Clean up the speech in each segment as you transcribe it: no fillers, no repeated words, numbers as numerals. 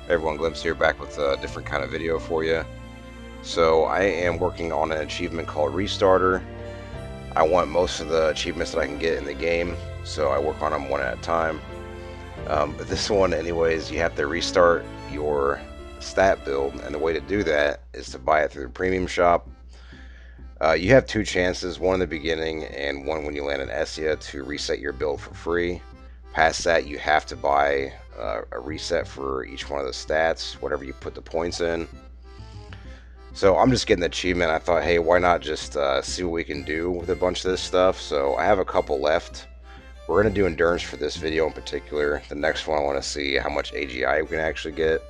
Hey everyone, Glimpse here, back with a different kind of video for you. So I am working on an achievement called Restarter. I want most of the achievements that I can get in the game, so I work on them one at a time. But this one, anyways, you have to restart your stat build, and the way to do that is to buy it through the premium shop. You have two chances, one in the beginning and one when you land in Essia, to reset your build for free. Past that, you have to buy a reset for each one of the stats, whatever you put the points in. So I'm just getting the achievement. I thought, hey, why not just see what we can do with a bunch of this stuff? So I have a couple left. We're going to do endurance for this video in particular. The next one I want to see how much AGI we can actually get.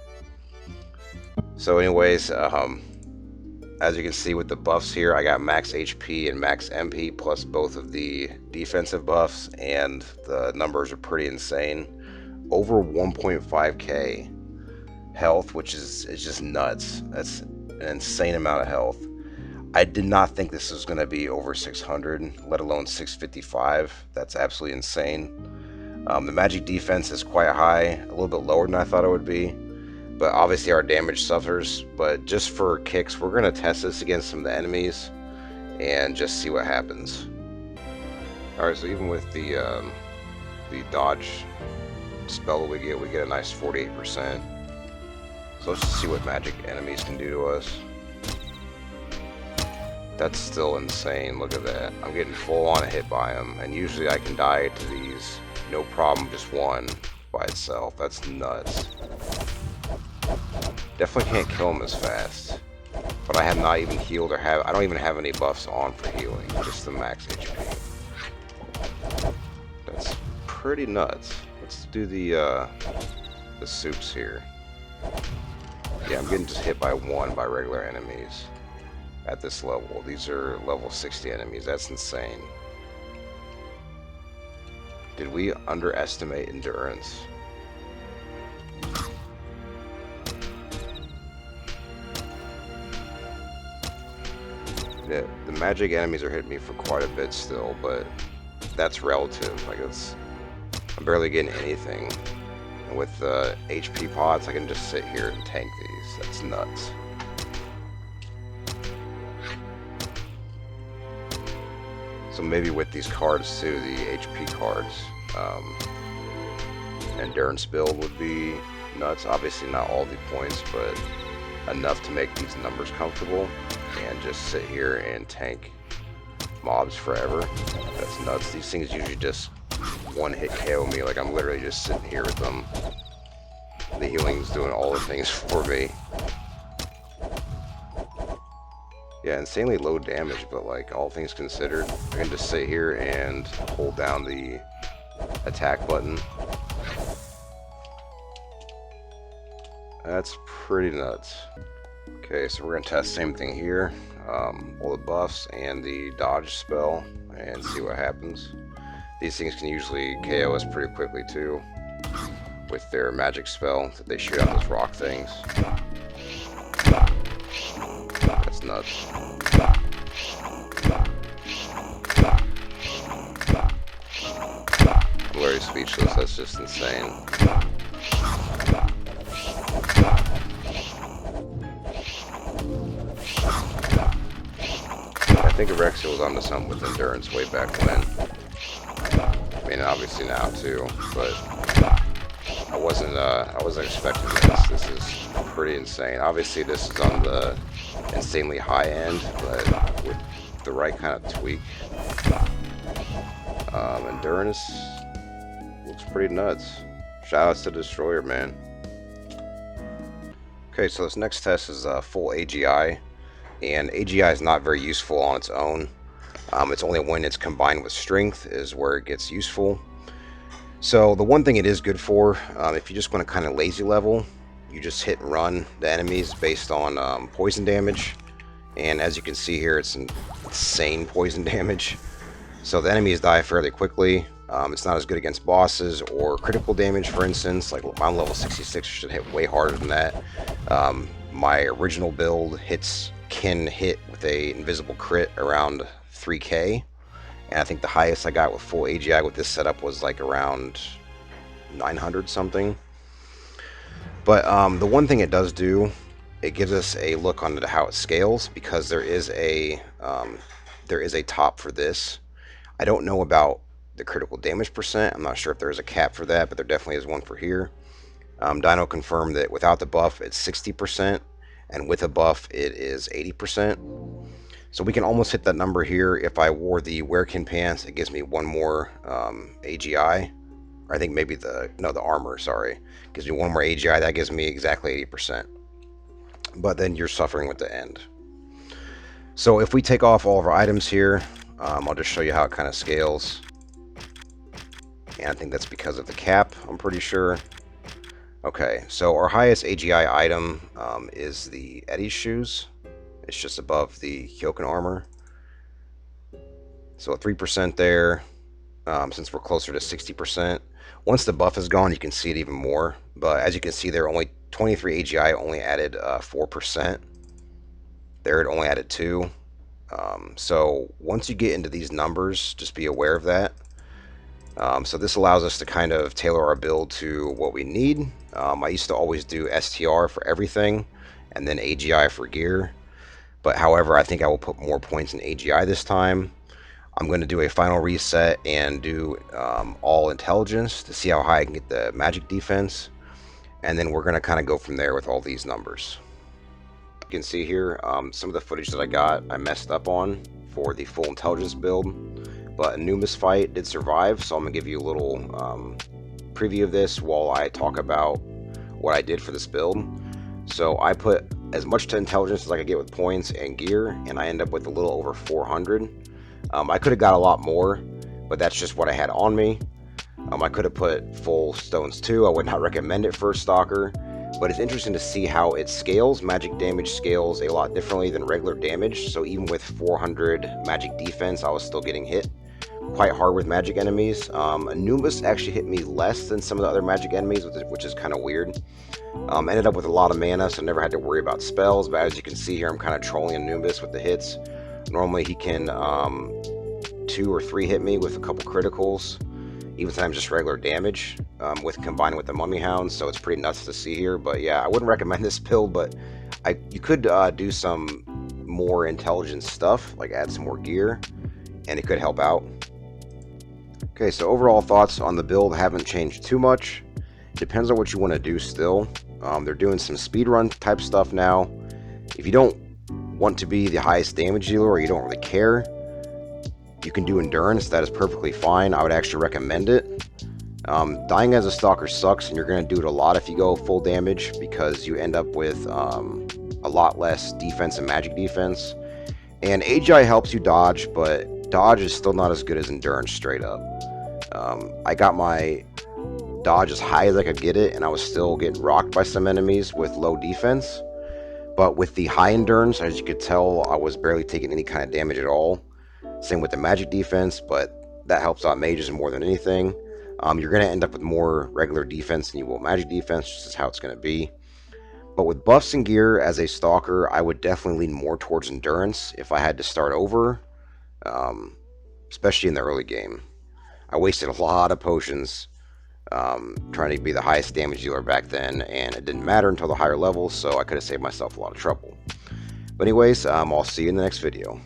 So anyways, as you can see with the buffs here, I got max HP and max MP plus both of the defensive buffs, and the numbers are pretty insane. Over 1.5k health, which is just nuts. That's an insane amount of health. I did not think this was going to be over 600, let alone 655. That's absolutely insane. The magic defense is quite high, a little bit lower than I thought it would be. But obviously our damage suffers. But just for kicks, we're going to test this against some of the enemies and just see what happens. Alright, so even with the dodge spell that we get a nice 48%. So let's just see what magic enemies can do to us. That's still insane. Look at that. I'm getting full on hit by them, and usually I can die to these no problem, just one by itself. That's nuts. Definitely can't kill him as fast. But I have not even healed I don't even have any buffs on for healing, just the max HP. That's pretty nuts. Let's do the soups here. Yeah, I'm getting just hit by one by regular enemies at this level. These are level 60 enemies. That's insane. Did we underestimate endurance? Yeah, the magic enemies are hitting me for quite a bit still, but that's relative. Like, I'm barely getting anything. And with the HP pods, I can just sit here and tank these. That's nuts. So maybe with these cards too, the HP cards, endurance build would be nuts. Obviously not all the points, but enough to make these numbers comfortable and just sit here and tank mobs forever. That's nuts. These things usually just one hit KO me. Like, I'm literally just sitting here with them. The healing's doing all the things for me. Yeah, insanely low damage, but like, all things considered, I can just sit here and hold down the attack button. That's pretty nuts. Okay, so we're gonna test the same thing here. All the buffs and the dodge spell, and see what happens. These things can usually KO us pretty quickly too, with their magic spell that they shoot out those rock things. That's nuts. I'm literally speechless. That's just insane. I think Alexia was onto something with endurance way back when. I mean, obviously now too, but I wasn't expecting this. This is pretty insane. Obviously, this is on the insanely high end, but with the right kind of tweak, endurance looks pretty nuts. Shoutouts to Destroyer, man. Okay, so this next test is full AGI, and AGI is not very useful on its own. It's only when it's combined with strength is where it gets useful. So the one thing it is good for, if you just want to kind of lazy level, you just hit and run the enemies based on poison damage. And as you can see here, it's insane poison damage. So the enemies die fairly quickly. It's not as good against bosses or critical damage, for instance. Like, my level 66 should hit way harder than that. My original build can hit with a invisible crit around 3k. And I think the highest I got with full AGI with this setup was like around 900 something. But the one thing it does do, it gives us a look onto how it scales, because there is a top for this. I don't know about the critical damage percent. I'm not sure if there's a cap for that, but there definitely is one for here. Dino confirmed that without the buff, it's 60%, and with a buff, it is 80%. So we can almost hit that number here. If I wore the werekin pants, it gives me one more AGI. Or I think maybe the armor, sorry. Gives me one more AGI. That gives me exactly 80%. But then you're suffering with the end. So if we take off all of our items here, I'll just show you how it kind of scales. And I think that's because of the cap, I'm pretty sure. Okay, so our highest AGI item is the Eddie's shoes. It's just above the Kyokan armor. So 3% there, since we're closer to 60%. Once the buff is gone, you can see it even more. But as you can see there, only 23 AGI only added 4%. There it only added 2. So once you get into these numbers, just be aware of that. So this allows us to kind of tailor our build to what we need. I used to always do STR for everything and then AGI for gear. But however, I think I will put more points in AGI this time. I'm going to do a final reset and do all intelligence to see how high I can get the magic defense. And then we're going to kind of go from there with all these numbers. You can see here some of the footage that I got I messed up on for the full intelligence build. But Anubis fight did survive, so I'm going to give you a little preview of this while I talk about what I did for this build. So I put as much to intelligence as I could get with points and gear, and I end up with a little over 400. I could have got a lot more, but that's just what I had on me. I could have put full stones too. I would not recommend it for a stalker, but it's interesting to see how it scales. Magic damage scales a lot differently than regular damage, so even with 400 magic defense, I was still getting hit quite hard with magic enemies. Anubis actually hit me less than some of the other magic enemies, which is kind of weird. Ended up with a lot of mana, so never had to worry about spells, but as you can see here, I'm kind of trolling Anubis with the hits. Normally he can 2 or 3 hit me with a couple criticals, even sometimes just regular damage, with combined with the Mummy Hounds, so it's pretty nuts to see here. But yeah, I wouldn't recommend this build, but you could do some more intelligence stuff, like add some more gear, and it could help out. Okay, so overall thoughts on the build haven't changed too much. Depends on what you want to do still. They're doing some speedrun type stuff now. If you don't want to be the highest damage dealer, or you don't really care, you can do endurance. That is perfectly fine. I would actually recommend it. Dying as a stalker sucks, and you're going to do it a lot if you go full damage, because you end up with a lot less defense and magic defense. And AGI helps you dodge, but dodge is still not as good as endurance straight up. I got my dodge as high as I could get it, and I was still getting rocked by some enemies with low defense. But with the high endurance, as you could tell, I was barely taking any kind of damage at all. Same with the magic defense, but that helps out mages more than anything. You're going to end up with more regular defense than you will magic defense, just is how it's going to be. But with buffs and gear as a stalker, I would definitely lean more towards endurance if I had to start over, especially in the early game. I wasted a lot of potions trying to be the highest damage dealer back then, and it didn't matter until the higher levels, so I could have saved myself a lot of trouble. But anyways, I'll see you in the next video.